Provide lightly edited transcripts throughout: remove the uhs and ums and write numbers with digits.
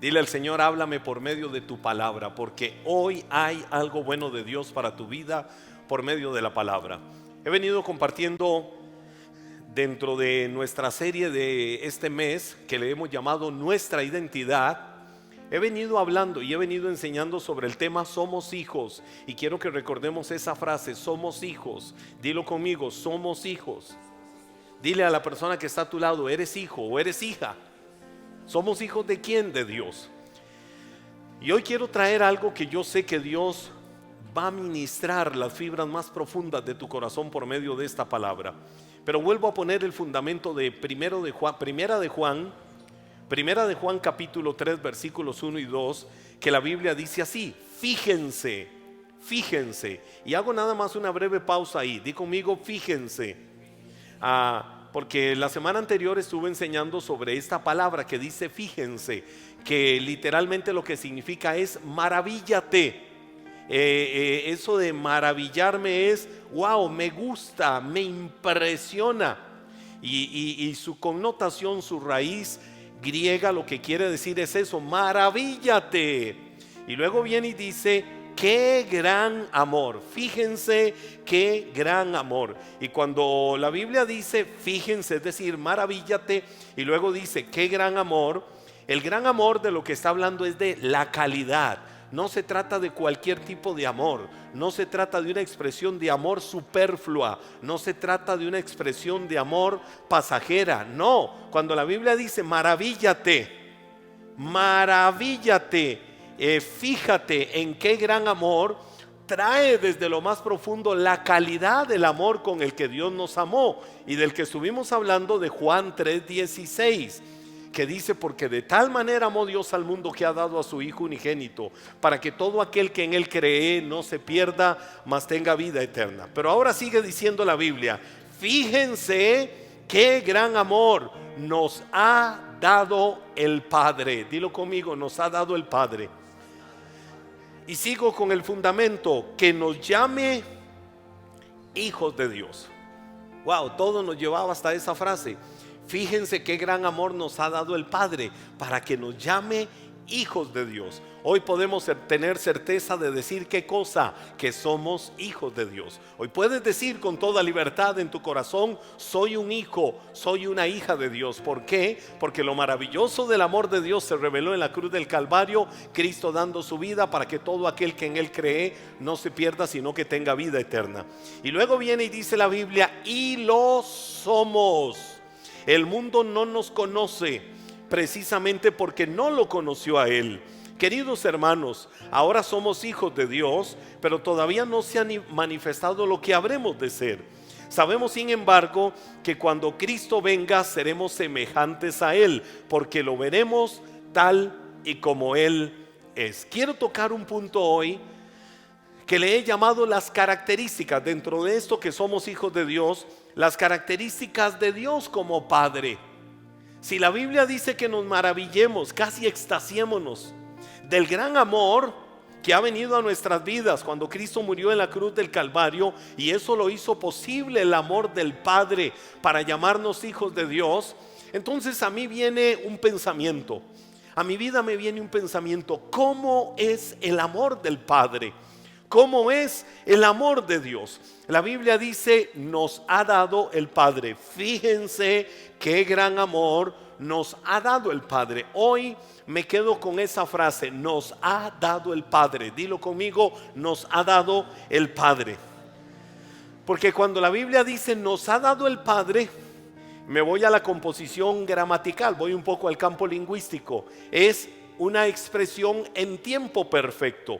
Dile al Señor, háblame por medio de tu palabra, porque hoy hay algo bueno de Dios para tu vida por medio de la palabra. He venido compartiendo dentro de nuestra serie de este mes que le hemos llamado Nuestra Identidad. He venido hablando y he venido enseñando sobre el tema somos hijos, y quiero que recordemos esa frase, somos hijos. Dilo conmigo, somos hijos. Dile a la persona que está a tu lado, eres hijo o eres hija. ¿Somos hijos de quién? De Dios. Y hoy quiero traer algo que yo sé que Dios va a ministrar las fibras más profundas de tu corazón por medio de esta palabra. Pero vuelvo a poner el fundamento de Primera de Juan capítulo 3 versículos 1 y 2, que la Biblia dice así: fíjense. Y hago nada más una breve pausa ahí. Di conmigo, fíjense. Porque la semana anterior estuve enseñando sobre esta palabra que dice fíjense, que literalmente lo que significa es maravíllate. Eso de maravillarme es wow, me gusta, me impresiona. Y su connotación, su raíz griega, lo que quiere decir es eso, maravíllate. Y luego viene y dice: qué gran amor. Fíjense qué gran amor. Y cuando la Biblia dice fíjense, es decir, maravíllate, y luego dice qué gran amor, el gran amor de lo que está hablando es de la calidad. No se trata de cualquier tipo de amor, no se trata de una expresión de amor superflua, no se trata de una expresión de amor pasajera. No, cuando la Biblia dice maravíllate, fíjate en qué gran amor, trae desde lo más profundo la calidad del amor con el que Dios nos amó, y del que estuvimos hablando de Juan 3:16, que dice: porque de tal manera amó Dios al mundo que ha dado a su Hijo unigénito, para que todo aquel que en él cree no se pierda, mas tenga vida eterna. Pero ahora sigue diciendo la Biblia: fíjense qué gran amor nos ha dado el Padre. Dilo conmigo, nos ha dado el Padre. Y sigo con el fundamento, que nos llame hijos de Dios. Wow, todo nos llevaba hasta esa frase. Fíjense qué gran amor nos ha dado el Padre para que nos llame hijos de Dios. Hoy podemos tener certeza de decir qué cosa, que somos hijos de Dios. Hoy puedes decir con toda libertad en tu corazón: soy un hijo, soy una hija de Dios. ¿Por qué? Porque lo maravilloso del amor de Dios se reveló en la cruz del Calvario, Cristo dando su vida para que todo aquel que en él cree no se pierda, sino que tenga vida eterna. Y luego viene y dice la Biblia: y lo somos. El mundo no nos conoce precisamente porque no lo conoció a él. Queridos hermanos, ahora somos hijos de Dios, pero todavía no se ha manifestado lo que habremos de ser. Sabemos, sin embargo, que cuando Cristo venga seremos semejantes a él, porque lo veremos tal y como él es. Quiero tocar un punto hoy que le he llamado las características, dentro de esto que somos hijos de Dios, las características de Dios como Padre. Si la Biblia dice que nos maravillemos, casi extasiémonos del gran amor que ha venido a nuestras vidas cuando Cristo murió en la cruz del Calvario, y eso lo hizo posible el amor del Padre para llamarnos hijos de Dios, entonces a mí viene un pensamiento, a mi vida me viene un pensamiento: ¿cómo es el amor del Padre? ¿Cómo es el amor de Dios? La Biblia dice: nos ha dado el Padre. Fíjense qué gran amor nos ha dado el Padre. Hoy me quedo con esa frase: nos ha dado el Padre. Dilo conmigo: nos ha dado el Padre. Porque cuando la Biblia dice nos ha dado el Padre, me voy a la composición gramatical, voy un poco al campo lingüístico. Es una expresión en tiempo perfecto.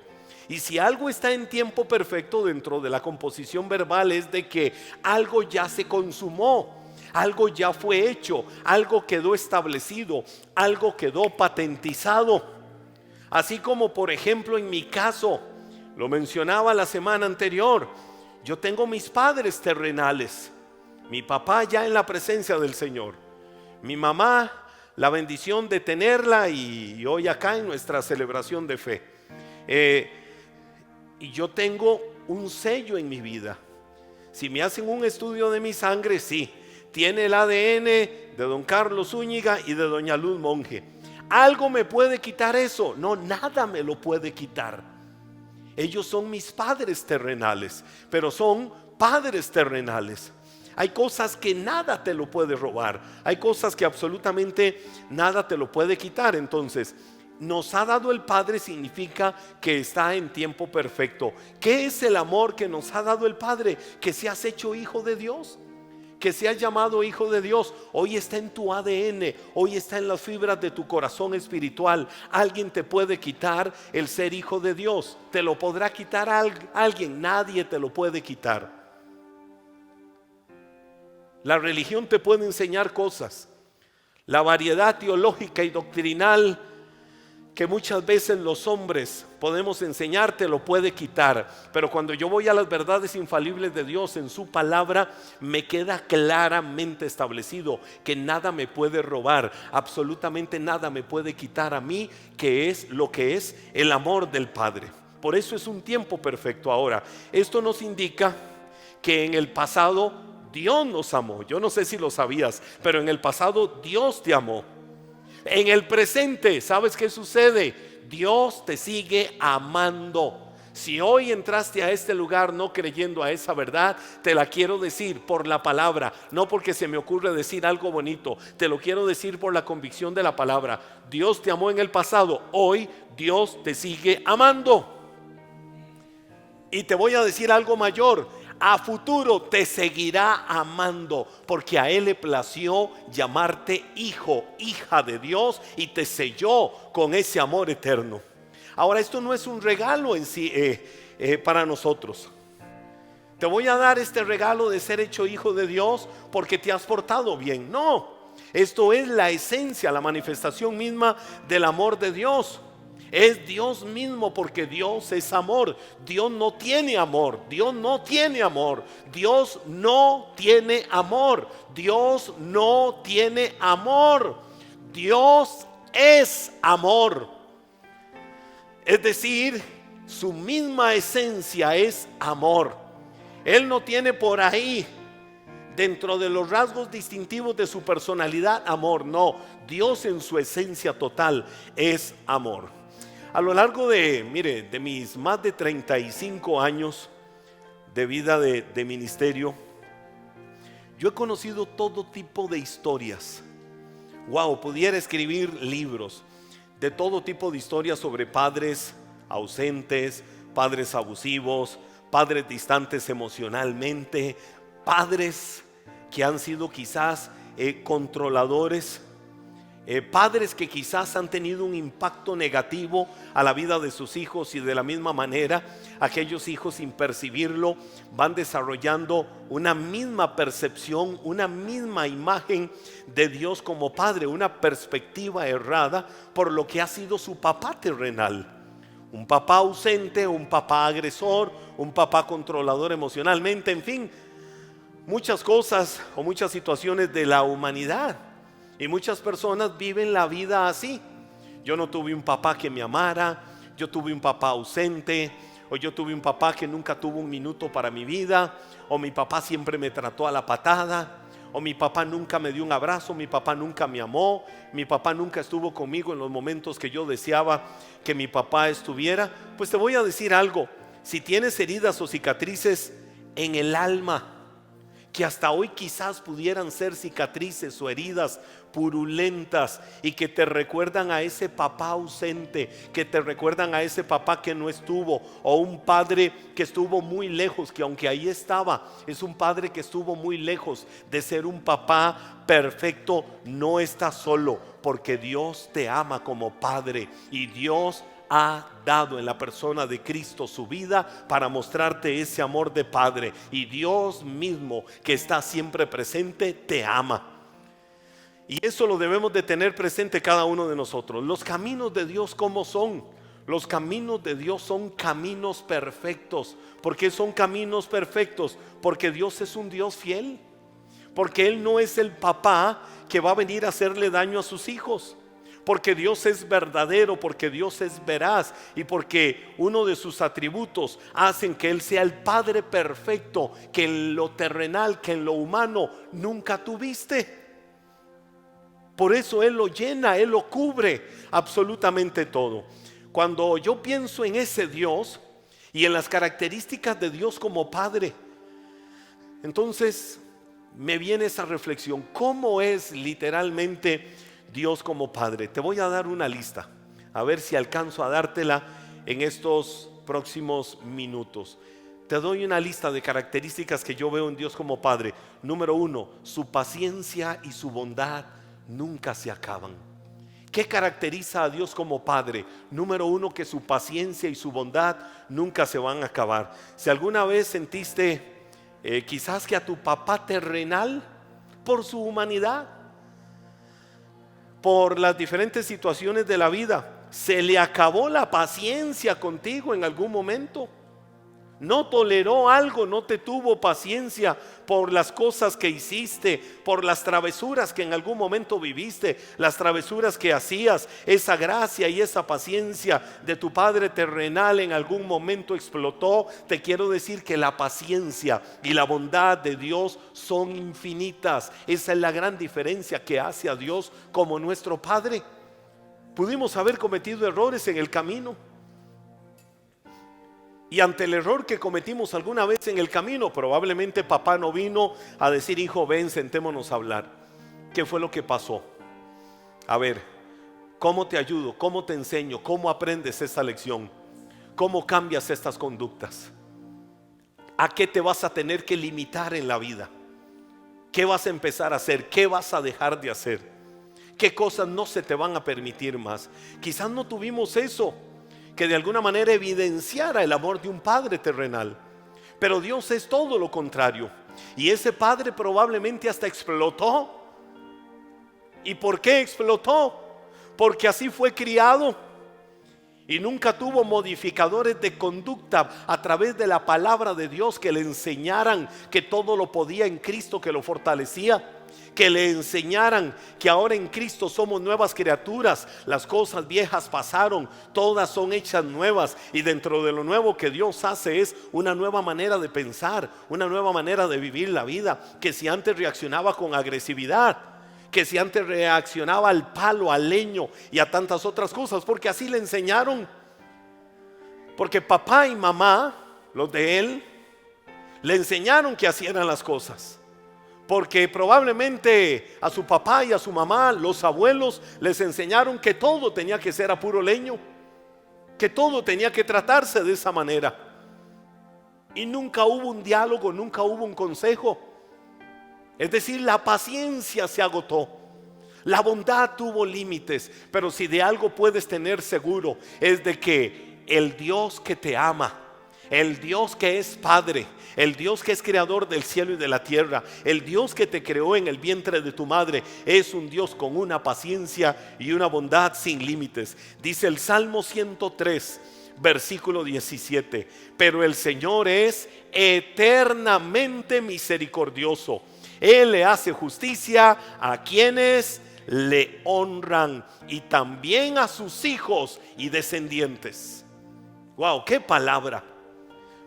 Y si algo está en tiempo perfecto dentro de la composición verbal, es de que algo ya se consumó, algo ya fue hecho, algo quedó establecido, algo quedó patentizado. Así como, por ejemplo, en mi caso, lo mencionaba la semana anterior, yo tengo mis padres terrenales, mi papá ya en la presencia del Señor, mi mamá, la bendición de tenerla, y hoy acá en nuestra celebración de fe. Y yo tengo un sello en mi vida. Si me hacen un estudio de mi sangre, sí, tiene el ADN de don Carlos Zúñiga y de doña Luz Monge. ¿Algo me puede quitar eso? No, nada me lo puede quitar. Ellos son mis padres terrenales, pero son padres terrenales. Hay cosas que nada te lo puede robar. Hay cosas que absolutamente nada te lo puede quitar. Entonces, nos ha dado el Padre significa que está en tiempo perfecto. ¿Qué es el amor que nos ha dado el Padre? Que seas hecho hijo de Dios, que seas llamado hijo de Dios. Hoy está en tu ADN, hoy está en las fibras de tu corazón espiritual. Alguien te puede quitar el ser hijo de Dios. ¿Te lo podrá quitar alguien? Nadie te lo puede quitar. La religión te puede enseñar cosas. La variedad teológica y doctrinal que muchas veces los hombres podemos enseñar te lo puede quitar. Pero cuando yo voy a las verdades infalibles de Dios en su palabra, me queda claramente establecido que nada me puede robar, absolutamente nada me puede quitar a mí, que es lo que es el amor del Padre. Por eso es un tiempo perfecto ahora. Esto nos indica que en el pasado Dios nos amó. Yo no sé si lo sabías, pero en el pasado Dios te amó. En el presente, ¿sabes qué sucede? Dios te sigue amando. Si hoy entraste a este lugar no creyendo a esa verdad, te la quiero decir por la palabra, no porque se me ocurre decir algo bonito, te lo quiero decir por la convicción de la palabra. Dios te amó en el pasado, hoy Dios te sigue amando. Y te voy a decir algo mayor. A futuro te seguirá amando, porque a Él le plació llamarte hijo, hija de Dios, y te selló con ese amor eterno. Ahora, esto no es un regalo en sí para nosotros. Te voy a dar este regalo de ser hecho hijo de Dios porque te has portado bien. No, esto es la esencia, la manifestación misma del amor de Dios. Es Dios mismo, porque Dios es amor. Dios no tiene amor. Dios no tiene amor. Dios no tiene amor. Dios no tiene amor. Dios es amor. Es decir, su misma esencia es amor. Él no tiene por ahí, dentro de los rasgos distintivos de su personalidad, amor. No, Dios en su esencia total es amor. A lo largo de mis más de 35 años de vida de ministerio, yo he conocido todo tipo de historias. Wow, pudiera escribir libros de todo tipo de historias sobre padres ausentes, padres abusivos, padres distantes emocionalmente, padres que han sido quizás controladores, padres que quizás han tenido un impacto negativo a la vida de sus hijos, y de la misma manera aquellos hijos, sin percibirlo, van desarrollando una misma percepción, una misma imagen de Dios como padre, una perspectiva errada por lo que ha sido su papá terrenal. Un papá ausente, un papá agresor, un papá controlador emocionalmente, en fin, muchas cosas o muchas situaciones de la humanidad. Y muchas personas viven la vida así. Yo no tuve un papá que me amara, yo tuve un papá ausente, o yo tuve un papá que nunca tuvo un minuto para mi vida, o mi papá siempre me trató a la patada, o mi papá nunca me dio un abrazo, mi papá nunca me amó, mi papá nunca estuvo conmigo en los momentos que yo deseaba que mi papá estuviera. Pues te voy a decir algo: si tienes heridas o cicatrices en el alma, que hasta hoy quizás pudieran ser cicatrices o heridas purulentas, y que te recuerdan a ese papá ausente, que te recuerdan a ese papá que no estuvo, o un padre que estuvo muy lejos, que aunque ahí estaba, es un padre que estuvo muy lejos de ser un papá perfecto. No estás solo, porque Dios te ama como padre, y Dios ha dado en la persona de Cristo su vida para mostrarte ese amor de padre. Y Dios mismo, que está siempre presente, te ama. Y eso lo debemos de tener presente cada uno de nosotros. Los caminos de Dios, ¿cómo son? Los caminos de Dios son caminos perfectos. ¿Por qué son caminos perfectos? Porque Dios es un Dios fiel. Porque Él no es el papá que va a venir a hacerle daño a sus hijos. Porque Dios es verdadero, porque Dios es veraz, y porque uno de sus atributos hacen que Él sea el Padre perfecto, que en lo terrenal, que en lo humano nunca tuviste. Por eso Él lo llena, Él lo cubre absolutamente todo. Cuando yo pienso en ese Dios y en las características de Dios como Padre, entonces me viene esa reflexión: ¿cómo es literalmente Dios como Padre? Te voy a dar una lista, a ver si alcanzo a dártela en estos próximos minutos. Te doy una lista de características que yo veo en Dios como Padre. Número 1, su paciencia y su bondad nunca se acaban. ¿Qué caracteriza a Dios como Padre? Número 1, que su paciencia y su bondad nunca se van a acabar. Si alguna vez sentiste quizás que a tu papá terrenal, por su humanidad, por las diferentes situaciones de la vida, se le acabó la paciencia contigo en algún momento, no toleró algo, no te tuvo paciencia por las cosas que hiciste, por las travesuras que en algún momento viviste, las travesuras que hacías, esa gracia y esa paciencia de tu Padre terrenal en algún momento explotó. Te quiero decir que la paciencia y la bondad de Dios son infinitas. Esa es la gran diferencia que hace a Dios como nuestro Padre. Pudimos haber cometido errores en el camino, y ante el error que cometimos alguna vez en el camino, probablemente papá no vino a decir: hijo, ven, sentémonos a hablar. ¿Qué fue lo que pasó? A ver, ¿cómo te ayudo? ¿Cómo te enseño? ¿Cómo aprendes esta lección? ¿Cómo cambias estas conductas? ¿A qué te vas a tener que limitar en la vida? ¿Qué vas a empezar a hacer? ¿Qué vas a dejar de hacer? ¿Qué cosas no se te van a permitir más? Quizás no tuvimos eso que de alguna manera evidenciara el amor de un padre terrenal, pero Dios es todo lo contrario, y ese padre probablemente hasta explotó. ¿Y por qué explotó? Porque así fue criado y nunca tuvo modificadores de conducta a través de la palabra de Dios que le enseñaran que todo lo podía en Cristo que lo fortalecía, que le enseñaran que ahora en Cristo somos nuevas criaturas. Las cosas viejas pasaron, todas son hechas nuevas, y dentro de lo nuevo que Dios hace es una nueva manera de pensar, una nueva manera de vivir la vida. Que si antes reaccionaba con agresividad, que si antes reaccionaba al palo, al leño y a tantas otras cosas, porque así le enseñaron, porque papá y mamá, los de él, le enseñaron que así eran las cosas. Porque probablemente a su papá y a su mamá, los abuelos, les enseñaron que todo tenía que ser a puro leño, que todo tenía que tratarse de esa manera, y nunca hubo un diálogo, nunca hubo un consejo. Es decir, la paciencia se agotó, la bondad tuvo límites. Pero si de algo puedes tener seguro, es de que el Dios que te ama, el Dios que es Padre, el Dios que es creador del cielo y de la tierra, el Dios que te creó en el vientre de tu madre, es un Dios con una paciencia y una bondad sin límites. Dice el Salmo 103, versículo 17: pero el Señor es eternamente misericordioso. Él le hace justicia a quienes le honran, y también a sus hijos y descendientes. Wow, qué palabra.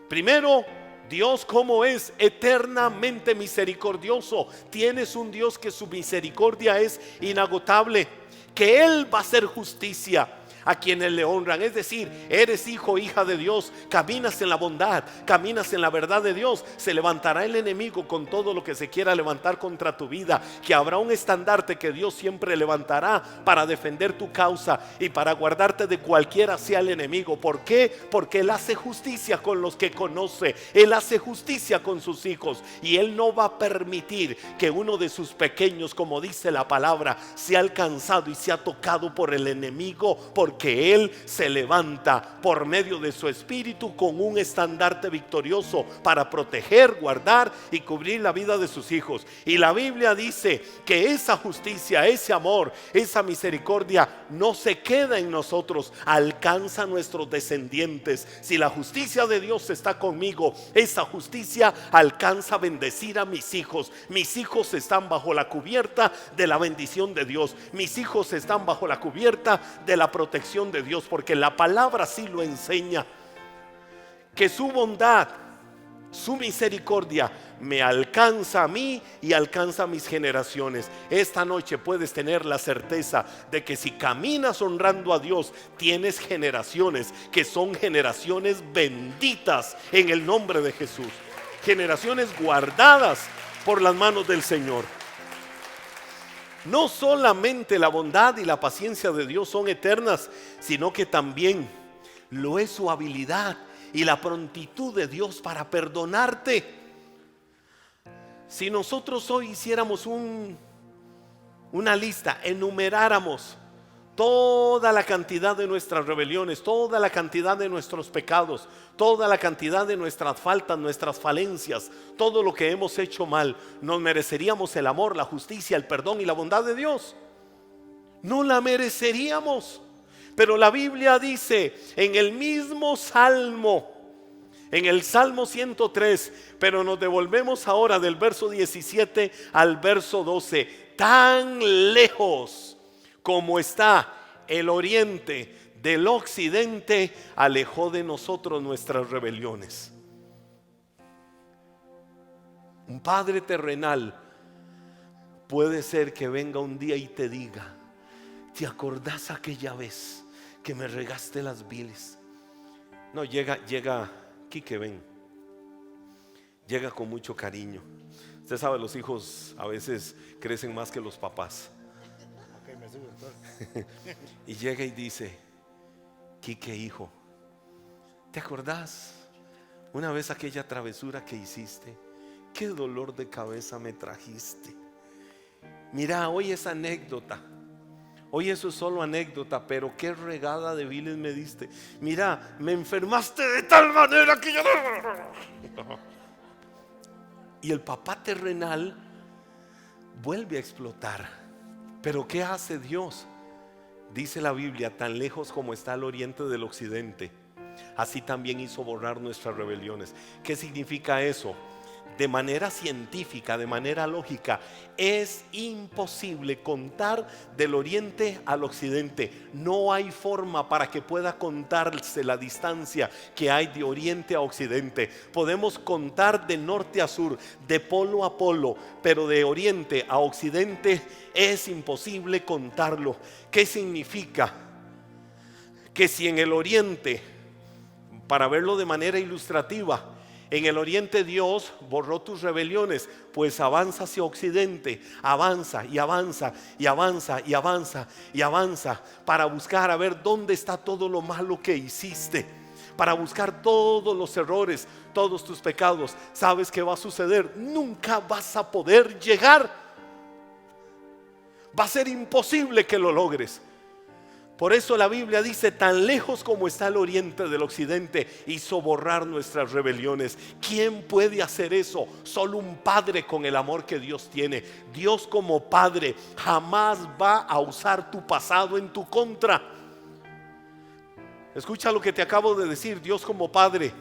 Primero, Dios como es eternamente misericordioso. Tienes un Dios que su misericordia es inagotable, que Él va a hacer justicia a quienes le honran. Es decir, eres hijo, hija de Dios, caminas en la bondad, caminas en la verdad de Dios. Se levantará el enemigo con todo lo que se quiera levantar contra tu vida, que habrá un estandarte que Dios siempre levantará para defender tu causa y para guardarte de cualquiera sea el enemigo. ¿Por qué? Porque Él hace justicia con los que conoce, Él hace justicia con sus hijos, y Él no va a permitir que uno de sus pequeños, como dice la palabra, sea alcanzado y sea tocado por el enemigo, porque Él se levanta por medio de su espíritu con un estandarte victorioso para proteger, guardar y cubrir la vida de sus hijos. Y la Biblia dice que esa justicia, ese amor, esa misericordia no se queda en nosotros, alcanza a nuestros descendientes. Si la justicia de Dios está conmigo, esa justicia alcanza a bendecir a mis hijos. Mis hijos están bajo la cubierta de la bendición de Dios, mis hijos están bajo la cubierta de la protección de Dios, porque la palabra sí lo enseña, que su bondad Su misericordia me alcanza a mí y alcanza a mis generaciones. Esta noche puedes tener la certeza de que si caminas honrando a Dios, tienes generaciones que son generaciones benditas en el nombre de Jesús. Generaciones guardadas por las manos del Señor. No solamente la bondad y la paciencia de Dios son eternas, sino que también lo es su habilidad y la prontitud de Dios para perdonarte. Si nosotros hoy hiciéramos una lista, enumeráramos toda la cantidad de nuestras rebeliones, toda la cantidad de nuestros pecados, toda la cantidad de nuestras faltas, nuestras falencias, todo lo que hemos hecho mal, ¿nos mereceríamos el amor, la justicia, el perdón y la bondad de Dios? No la mereceríamos. Pero la Biblia dice en el mismo Salmo, en el Salmo 103, pero nos devolvemos ahora del verso 17 al verso 12. Tan lejos como está el oriente del occidente, alejó de nosotros nuestras rebeliones. Un padre terrenal puede ser que venga un día y te diga: ¿te acordás aquella vez que me regaste las viles? No, llega Quique, ven. Llega con mucho cariño. Usted sabe, los hijos a veces crecen más que los papás. Ok, me subo entonces. Y llega y dice: Quique, hijo, ¿te acordás una vez aquella travesura que hiciste? Qué dolor de cabeza me trajiste. Mira, hoy es anécdota. Hoy eso es solo anécdota, pero qué regada de viles me diste. Mira, me enfermaste de tal manera que yo... Y el papá terrenal vuelve a explotar. Pero ¿qué hace Dios? Dice la Biblia: tan lejos como está el oriente del occidente, así también hizo borrar nuestras rebeliones. ¿Qué significa eso? De manera científica, de manera lógica, es imposible contar del oriente al occidente. No hay forma para que pueda contarse la distancia que hay de oriente a occidente. Podemos contar de norte a sur, de polo a polo, pero de oriente a occidente es imposible contarlo. ¿Qué significa? Que si en el oriente, para verlo de manera ilustrativa, en el oriente Dios borró tus rebeliones, pues avanza hacia occidente, avanza y avanza y avanza y avanza y avanza para buscar a ver dónde está todo lo malo que hiciste, para buscar todos los errores, todos tus pecados. ¿Sabes qué va a suceder? Nunca vas a poder llegar. Va a ser imposible que lo logres. Por eso la Biblia dice: tan lejos como está el oriente del occidente, hizo borrar nuestras rebeliones. ¿Quién puede hacer eso? Solo un padre con el amor que Dios tiene. Dios como padre jamás va a usar tu pasado en tu contra. Escucha lo que te acabo de decir. Dios como padre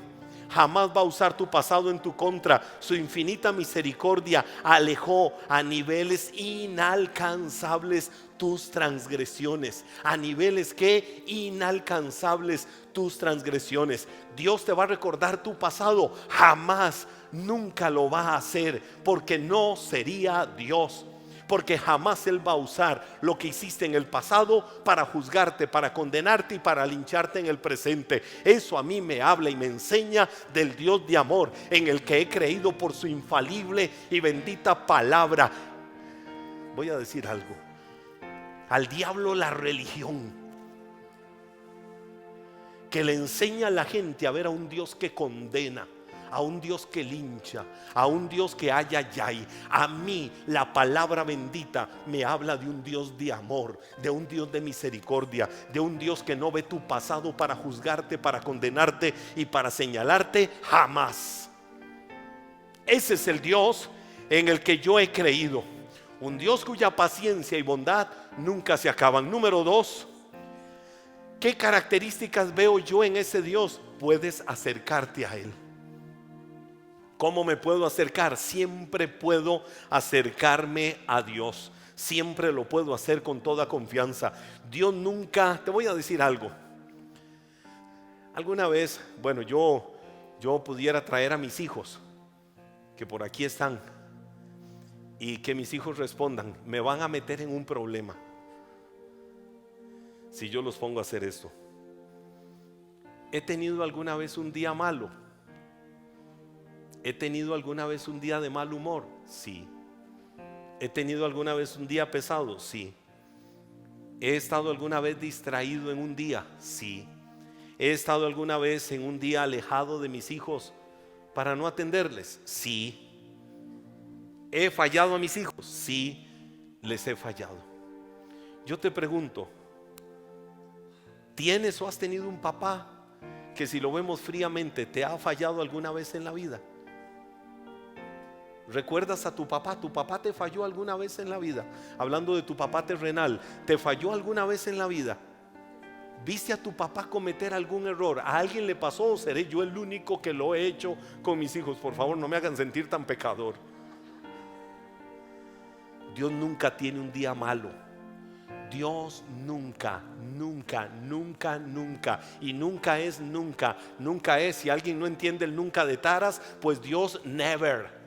jamás va a usar tu pasado en tu contra. Su infinita misericordia alejó a niveles inalcanzables tus transgresiones. A niveles que inalcanzables tus transgresiones. Dios te va a recordar tu pasado. Jamás, nunca lo va a hacer, porque no sería Dios. Porque jamás Él va a usar lo que hiciste en el pasado para juzgarte, para condenarte y para lincharte en el presente. Eso a mí me habla y me enseña del Dios de amor, en el que he creído por su infalible y bendita palabra. Voy a decir algo: al diablo la religión, que le enseña a la gente a ver a un Dios que condena, a un Dios que lincha, a un Dios que ay, ay, ay. A mí la palabra bendita me habla de un Dios de amor, de un Dios de misericordia, de un Dios que no ve tu pasado para juzgarte, para condenarte y para señalarte. Jamás. Ese es el Dios en el que yo he creído. Un Dios cuya paciencia y bondad nunca se acaban. Número 2, ¿qué características veo yo en ese Dios? Puedes acercarte a Él. ¿Cómo me puedo acercar? Siempre puedo acercarme a Dios. Siempre lo puedo hacer con toda confianza. Dios nunca, te voy a decir algo. Alguna vez, bueno, yo yo pudiera traer a mis hijos, que por aquí están, y que mis hijos respondan, me van a meter en un problema si yo los pongo a hacer esto. ¿He tenido alguna vez un día malo? ¿He tenido alguna vez un día de mal humor? Sí. ¿He tenido alguna vez un día pesado? Sí. ¿He estado alguna vez distraído en un día? Sí. ¿He estado alguna vez en un día alejado de mis hijos para no atenderles? Sí. ¿He fallado a mis hijos? Sí, les he fallado. Yo te pregunto, ¿tienes o has tenido un papá que, si lo vemos fríamente, te ha fallado alguna vez en la vida? ¿Recuerdas a tu papá? ¿Tu papá te falló alguna vez en la vida? Hablando de tu papá terrenal, ¿te falló alguna vez en la vida? ¿Viste a tu papá cometer algún error? ¿A alguien le pasó o seré yo el único que lo he hecho con mis hijos? Por favor, no me hagan sentir tan pecador. Dios nunca tiene un día malo. Dios nunca, nunca, nunca, nunca. Y nunca es nunca. Nunca es, si alguien no entiende el nunca de Taras, pues Dios never.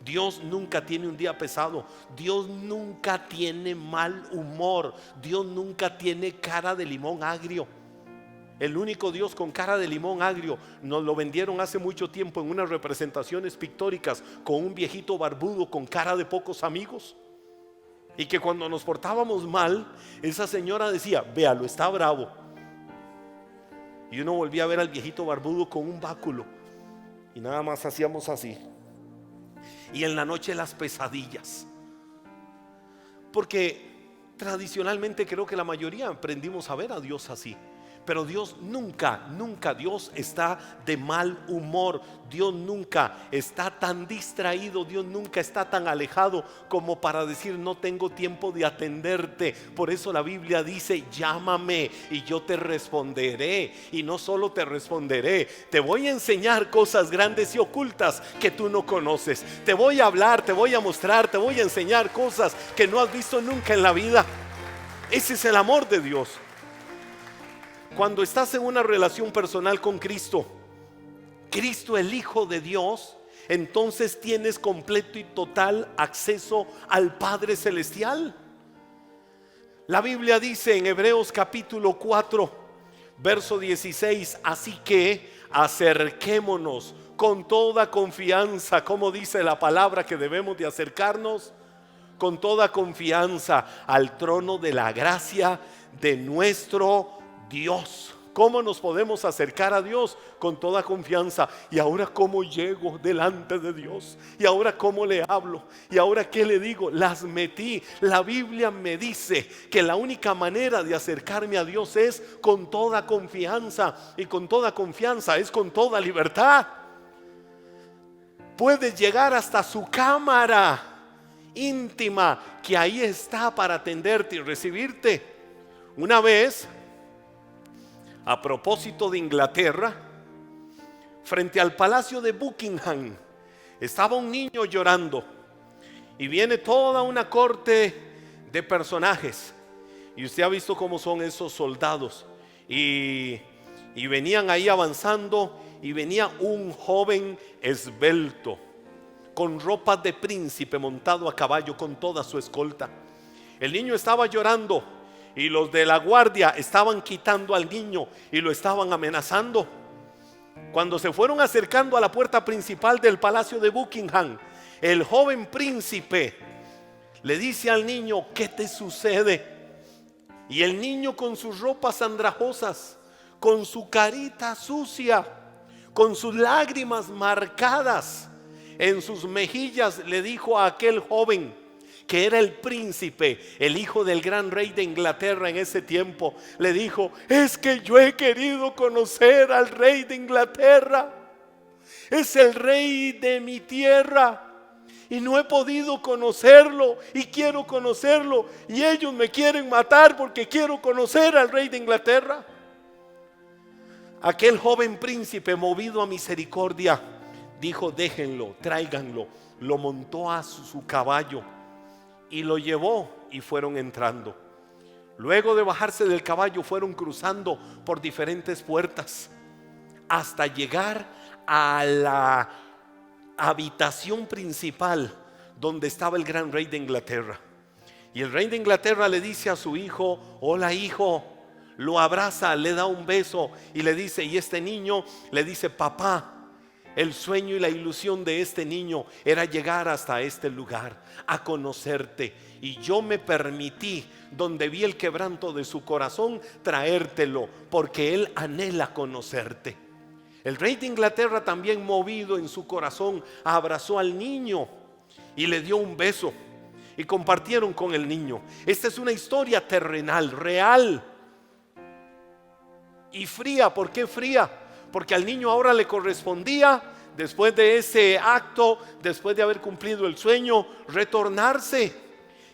Dios nunca tiene un día pesado. Dios nunca tiene mal humor. Dios nunca tiene cara de limón agrio. El único Dios con cara de limón agrio nos lo vendieron hace mucho tiempo en unas representaciones pictóricas, con un viejito barbudo con cara de pocos amigos, y que cuando nos portábamos mal, esa señora decía, véalo, está bravo, y uno volvía a ver al viejito barbudo con un báculo y nada más hacíamos así. Y en la noche las pesadillas, porque tradicionalmente creo que la mayoría aprendimos a ver a Dios así. Pero Dios nunca, nunca, Dios está de mal humor. Dios nunca está tan distraído. Dios nunca está tan alejado como para decir, no tengo tiempo de atenderte. Por eso la Biblia dice, llámame y yo te responderé. Y no solo te responderé, te voy a enseñar cosas grandes y ocultas que tú no conoces. Te voy a hablar, te voy a mostrar, te voy a enseñar cosas que no has visto nunca en la vida. Ese es el amor de Dios. Cuando estás en una relación personal con Cristo, Cristo el Hijo de Dios, entonces tienes completo y total acceso al Padre Celestial. La Biblia dice en Hebreos capítulo 4, verso 16, así que acerquémonos con toda confianza. ¿Cómo dice la palabra que debemos de acercarnos? Con toda confianza al trono de la gracia de nuestro Dios. ¿Cómo nos podemos acercar a Dios? Con toda confianza. Y ahora, ¿cómo llego delante de Dios? Y ahora, ¿cómo le hablo? Y ahora, ¿qué le digo? Las metí. La Biblia me dice que la única manera de acercarme a Dios es con toda confianza. Y con toda confianza es con toda libertad. Puedes llegar hasta su cámara íntima, que ahí está para atenderte y recibirte. Una vez, a propósito de Inglaterra, frente al palacio de Buckingham, estaba un niño llorando y viene toda una corte de personajes, y usted ha visto cómo son esos soldados, y venían ahí avanzando, y venía un joven esbelto con ropas de príncipe, montado a caballo con toda su escolta. El niño estaba llorando y los de la guardia estaban quitando al niño y lo estaban amenazando. Cuando se fueron acercando a la puerta principal del palacio de Buckingham, el joven príncipe le dice al niño, ¿qué te sucede? Y el niño, con sus ropas andrajosas, con su carita sucia, con sus lágrimas marcadas en sus mejillas, le dijo a aquel joven, que era el príncipe, el hijo del gran rey de Inglaterra en ese tiempo, le dijo, es que yo he querido conocer al rey de Inglaterra, es el rey de mi tierra y no he podido conocerlo y quiero conocerlo, y ellos me quieren matar porque quiero conocer al rey de Inglaterra. Aquel joven príncipe, movido a misericordia, dijo, déjenlo, tráiganlo. Lo montó a su caballo y lo llevó, y fueron entrando. Luego de bajarse del caballo, fueron cruzando por diferentes puertas hasta llegar a la habitación principal donde estaba el gran rey de Inglaterra. Y el rey de Inglaterra le dice a su hijo: hola hijo, lo abraza, le da un beso y le dice, y este niño le dice: papá, el sueño y la ilusión de este niño era llegar hasta este lugar, a conocerte, y yo me permití, donde vi el quebranto de su corazón, traértelo, porque él anhela conocerte. El rey de Inglaterra, también movido en su corazón, abrazó al niño y le dio un beso y compartieron con el niño. Esta es una historia terrenal, real y fría. ¿Por qué fría? Porque al niño ahora le correspondía, después de ese acto, después de haber cumplido el sueño, retornarse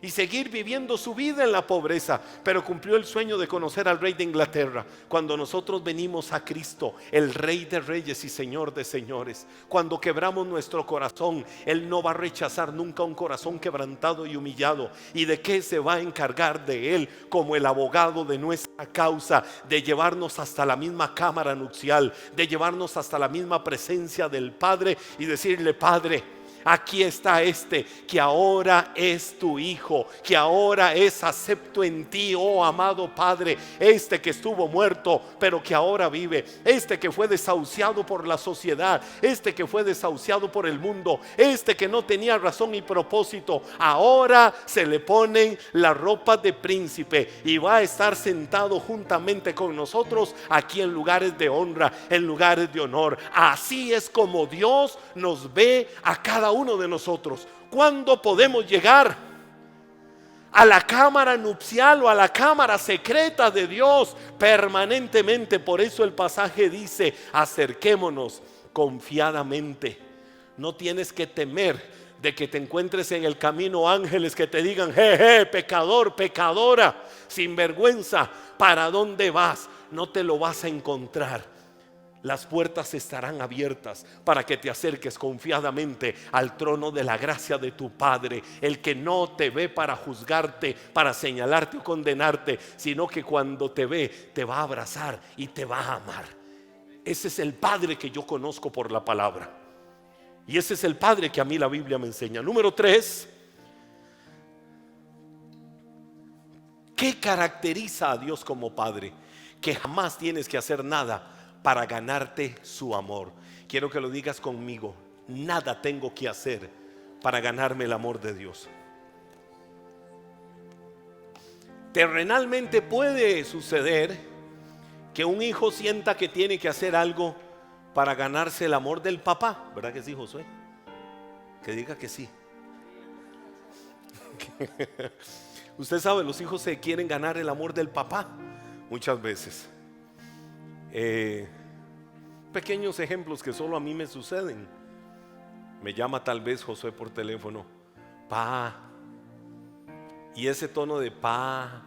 y seguir viviendo su vida en la pobreza. Pero cumplió el sueño de conocer al rey de Inglaterra. Cuando nosotros venimos a Cristo, el Rey de Reyes y Señor de Señores, cuando quebramos nuestro corazón, Él no va a rechazar nunca un corazón quebrantado y humillado. ¿Y de qué se va a encargar de Él como el abogado de nuestra causa? De llevarnos hasta la misma cámara nupcial, de llevarnos hasta la misma presencia del Padre y decirle: Padre, aquí está este que ahora es tu hijo, que ahora es acepto en ti, oh amado Padre. Este que estuvo muerto pero que ahora vive, este que fue desahuciado por la sociedad, este que fue desahuciado por el mundo, este que no tenía razón y propósito, ahora se le ponen la ropa de príncipe y va a estar sentado juntamente con nosotros aquí en lugares de honra, en lugares de honor. Así es como Dios nos ve a cada uno de nosotros. ¿Cuándo podemos llegar a la cámara nupcial o a la cámara secreta de Dios? Permanentemente. Por eso el pasaje dice: acerquémonos confiadamente. No tienes que temer de que te encuentres en el camino ángeles que te digan: jeje, pecador, pecadora, sinvergüenza, ¿para dónde vas? No te lo vas a encontrar. Las puertas estarán abiertas para que te acerques confiadamente al trono de la gracia de tu Padre, el que no te ve para juzgarte, para señalarte o condenarte, sino que cuando te ve te va a abrazar y te va a amar. Ese es el Padre que yo conozco por la palabra, y ese es el Padre que a mí la Biblia me enseña. Número 3, ¿qué caracteriza a Dios como Padre? Que jamás tienes que hacer nada para ganarte su amor. Quiero que lo digas conmigo: nada tengo que hacer para ganarme el amor de Dios. Terrenalmente puede suceder que un hijo sienta que tiene que hacer algo para ganarse el amor del papá. ¿Verdad que sí, Josué? Que diga que sí. Usted sabe, los hijos se quieren ganar el amor del papá muchas veces. Pequeños ejemplos que solo a mí me suceden. Me llama tal vez Josué por teléfono: pa. Y ese tono de pa,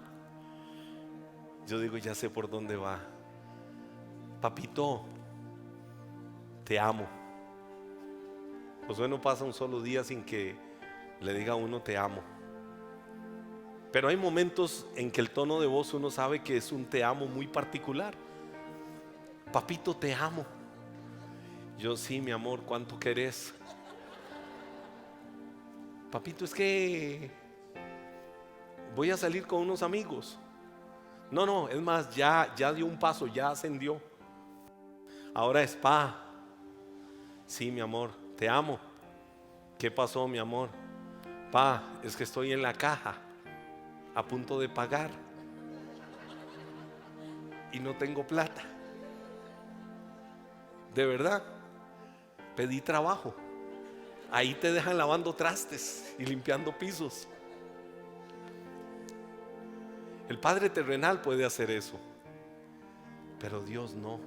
yo digo: ya sé por dónde va. Papito, te amo. Josué no pasa un solo día sin que le diga a uno: te amo. Pero hay momentos en que el tono de voz uno sabe que es un te amo muy particular. Papito, te amo. Yo: sí, mi amor, ¿cuánto querés? Papito, es que voy a salir con unos amigos. No, es más, ya dio un paso, ya ascendió. Ahora es pa. Sí, mi amor, te amo. ¿Qué pasó, mi amor? Pa, es que estoy en la caja a punto de pagar y no tengo plata. De verdad, pedí trabajo. Ahí te dejan lavando trastes y limpiando pisos. El Padre terrenal puede hacer eso, pero Dios no.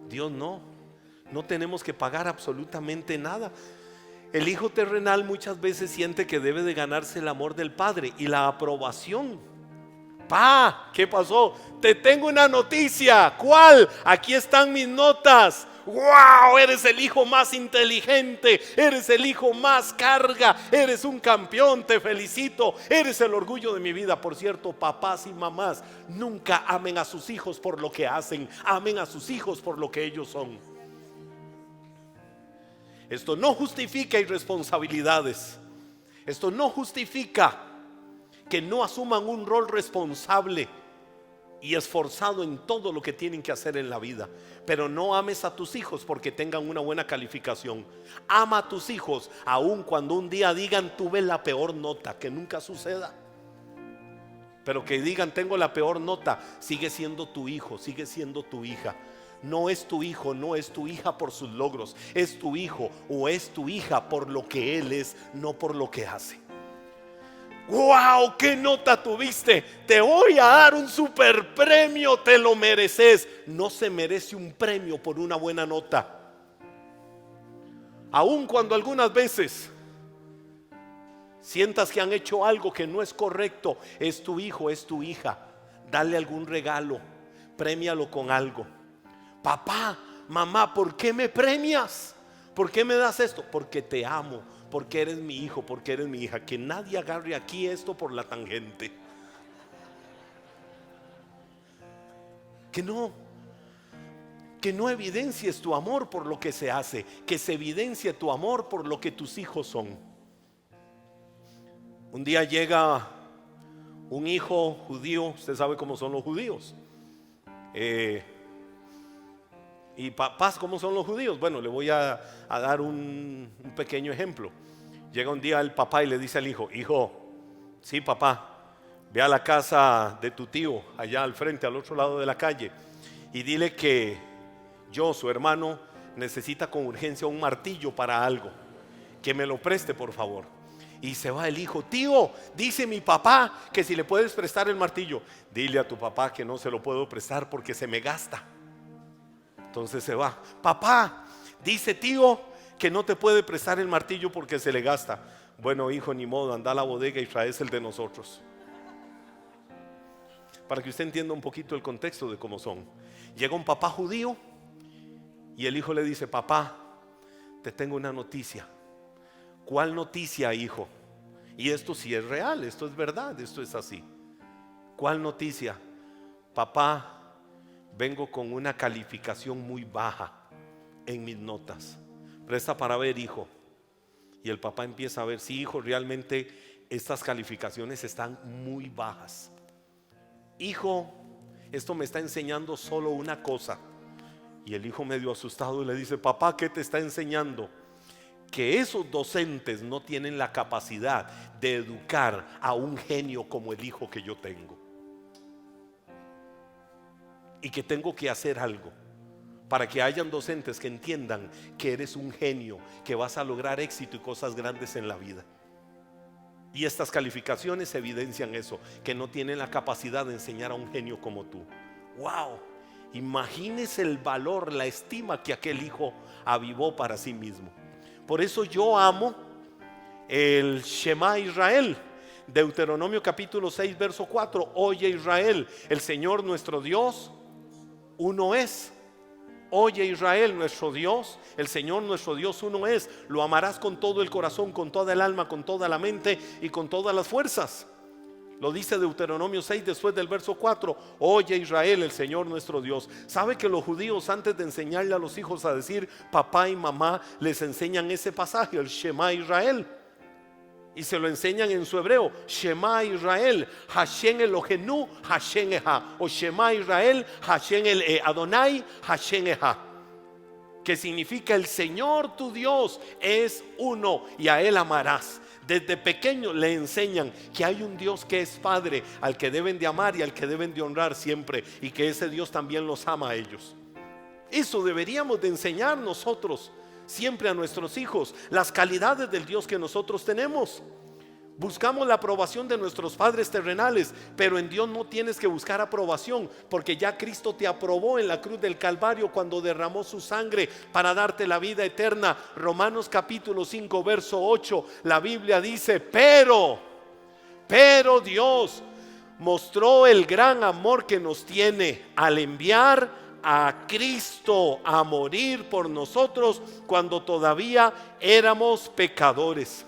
Dios no. No tenemos que pagar absolutamente nada. El hijo terrenal muchas veces siente que debe de ganarse el amor del Padre y la aprobación. Pa, ¿qué pasó? Te tengo una noticia. ¿Cuál? Aquí están mis notas. wow, eres el hijo más inteligente, eres el hijo más carga, eres un campeón, te felicito, eres el orgullo de mi vida. Por cierto, papás y mamás, nunca amen a sus hijos por lo que hacen, amen a sus hijos por lo que ellos son. Esto no justifica irresponsabilidades, esto no justifica que no asuman un rol responsable y esforzado en todo lo que tienen que hacer en la vida. Pero no ames a tus hijos porque tengan una buena calificación. Ama a tus hijos aun cuando un día digan tuve la peor nota, que nunca suceda. Pero que digan tengo la peor nota, sigue siendo tu hijo, sigue siendo tu hija. No es tu hijo, no es tu hija por sus logros, es tu hijo o es tu hija por lo que él es, no por lo que hace. ¡Wow! ¿Qué nota tuviste? Te voy a dar un super premio, te lo mereces. No se merece un premio por una buena nota. Aun cuando algunas veces sientas que han hecho algo que no es correcto, es tu hijo, es tu hija. Dale algún regalo, prémialo con algo. Papá, mamá, ¿por qué me premias? ¿Por qué me das esto? Porque te amo, porque eres mi hijo, porque eres mi hija. Que nadie agarre aquí esto por la tangente. Que no evidencies tu amor por lo que se hace, que se evidencie tu amor por lo que tus hijos son. Un día llega un hijo judío, usted sabe cómo son los judíos. Y papás, ¿cómo son los judíos? Bueno, le voy a dar un pequeño ejemplo. Llega un día el papá y le dice al hijo: hijo, sí papá, ve a la casa de tu tío allá al frente, al otro lado de la calle, y dile que yo, su hermano, necesita con urgencia un martillo para algo, que me lo preste por favor. Y se va el hijo: tío, dice mi papá que si le puedes prestar el martillo. Dile a tu papá que no se lo puedo prestar porque se me gasta. Entonces se va. Papá, dice tío que no te puede prestar el martillo porque se le gasta. Bueno hijo, ni modo, anda a la bodega y traes el de nosotros. Para que usted entienda un poquito el contexto de cómo son. Llega un papá judío y el hijo le dice: papá, te tengo una noticia. ¿Cuál noticia, hijo? Y esto sí es real, esto es verdad, esto es así. ¿Cuál noticia? Papá, vengo con una calificación muy baja en mis notas. Presta para ver, hijo. Y el papá empieza a ver: sí, hijo, realmente estas calificaciones están muy bajas. Hijo, esto me está enseñando solo una cosa. Y el hijo medio asustado le dice: papá, ¿qué te está enseñando? Que esos docentes no tienen la capacidad de educar a un genio como el hijo que yo tengo. Y que tengo que hacer algo para que hayan docentes que entiendan que eres un genio, que vas a lograr éxito y cosas grandes en la vida. Y estas calificaciones evidencian eso, que no tienen la capacidad de enseñar a un genio como tú. ¡Wow! Imagínese el valor, la estima que aquel hijo avivó para sí mismo. Por eso yo amo el Shema Israel. Deuteronomio capítulo 6 verso 4. Oye Israel, el Señor nuestro Dios uno es. Oye Israel, nuestro Dios, el Señor nuestro Dios uno es. Lo amarás con todo el corazón, con toda el alma, con toda la mente y con todas las fuerzas. Lo dice Deuteronomio 6 después del verso 4. Oye Israel, el Señor nuestro Dios. ¿Sabe que los judíos, antes de enseñarle a los hijos a decir papá y mamá, les enseñan ese pasaje, el Shema Israel? Y se lo enseñan en su hebreo: Shema Israel, Hashem Elohenu, Hashem Eha. O Shema Israel, Hashem el Adonai, Hashem Eha. Que significa: el Señor tu Dios es uno y a Él amarás. Desde pequeño le enseñan que hay un Dios que es Padre, al que deben de amar y al que deben de honrar siempre, y que ese Dios también los ama a ellos. Eso deberíamos de enseñar nosotros siempre a nuestros hijos, las calidades del Dios que nosotros tenemos. Buscamos la aprobación de nuestros padres terrenales, pero en Dios no tienes que buscar aprobación, porque ya Cristo te aprobó en la cruz del Calvario cuando derramó su sangre para darte la vida eterna. Romanos capítulo 5 verso 8, la Biblia dice: pero Dios mostró el gran amor que nos tiene al enviar a Cristo a morir por nosotros cuando todavía éramos pecadores.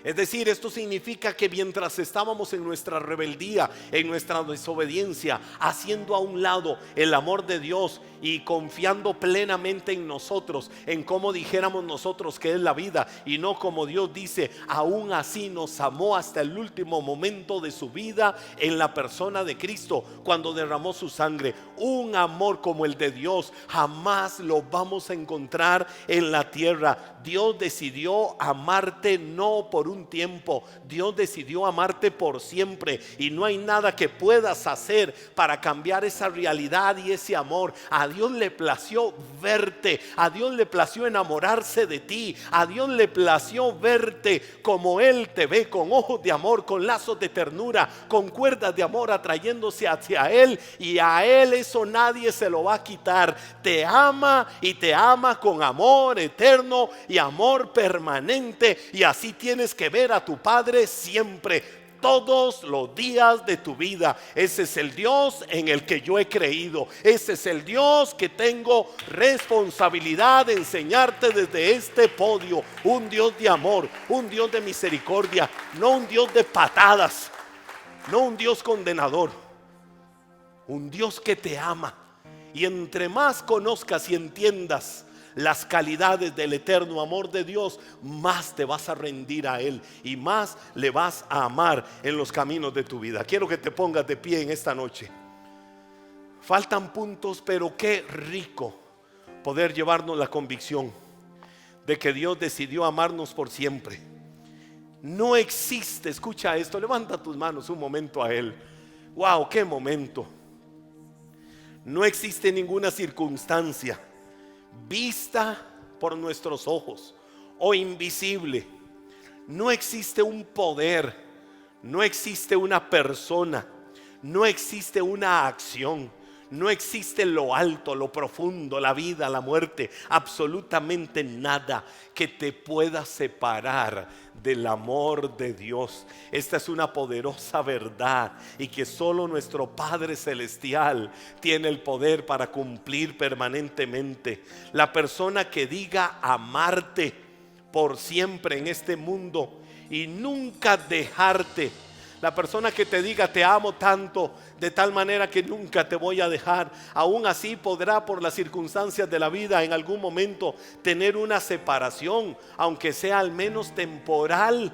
Es decir, esto significa que mientras estábamos en nuestra rebeldía, en nuestra desobediencia, haciendo a un lado el amor de Dios y confiando plenamente en nosotros, en cómo dijéramos nosotros que es la vida y no como Dios dice, aún así nos amó hasta el último momento de su vida en la persona de Cristo, cuando derramó su sangre. Un amor como el de Dios jamás lo vamos a encontrar en la tierra. Dios decidió amarte no por un tiempo, Dios decidió amarte por siempre, y no hay nada que puedas hacer para cambiar esa realidad y ese amor. A Dios le plació verte, a Dios le plació enamorarse de ti, a Dios le plació verte como Él te ve, con ojos de amor, con lazos de ternura, con cuerdas de amor atrayéndose hacia Él, y a Él eso nadie se lo va a quitar. Te ama y te ama con amor eterno y amor permanente, y así tienes que ver a tu Padre siempre, todos los días de tu vida. Ese es el Dios en el que yo he creído, ese es el Dios que tengo responsabilidad de enseñarte desde este podio. Un Dios de amor, un Dios de misericordia, no un Dios de patadas, no un Dios condenador, un Dios que te ama. Y entre más conozcas y entiendas las calidades del eterno amor de Dios, más te vas a rendir a Él y más le vas a amar en los caminos de tu vida. Quiero que te pongas de pie en esta noche. Faltan puntos, pero qué rico poder llevarnos la convicción de que Dios decidió amarnos por siempre. No existe, escucha esto, levanta tus manos un momento a Él. Wow, qué momento. No existe ninguna circunstancia vista por nuestros ojos o invisible. No existe un poder, no existe una persona, no existe una acción, no existe lo alto, lo profundo, la vida, la muerte, absolutamente nada que te pueda separar del amor de Dios. Esta es una poderosa verdad, y que solo nuestro Padre Celestial tiene el poder para cumplir permanentemente. La persona que diga amarte por siempre en este mundo y nunca dejarte, la persona que te diga te amo tanto, de tal manera que nunca te voy a dejar, aún así podrá por las circunstancias de la vida en algún momento tener una separación, aunque sea al menos temporal,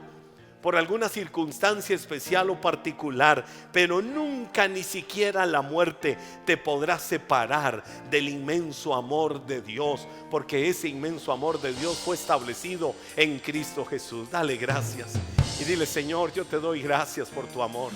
por alguna circunstancia especial o particular, pero nunca, ni siquiera la muerte te podrá separar del inmenso amor de Dios, porque ese inmenso amor de Dios fue establecido en Cristo Jesús. Dale gracias y dile: Señor, yo te doy gracias por tu amor.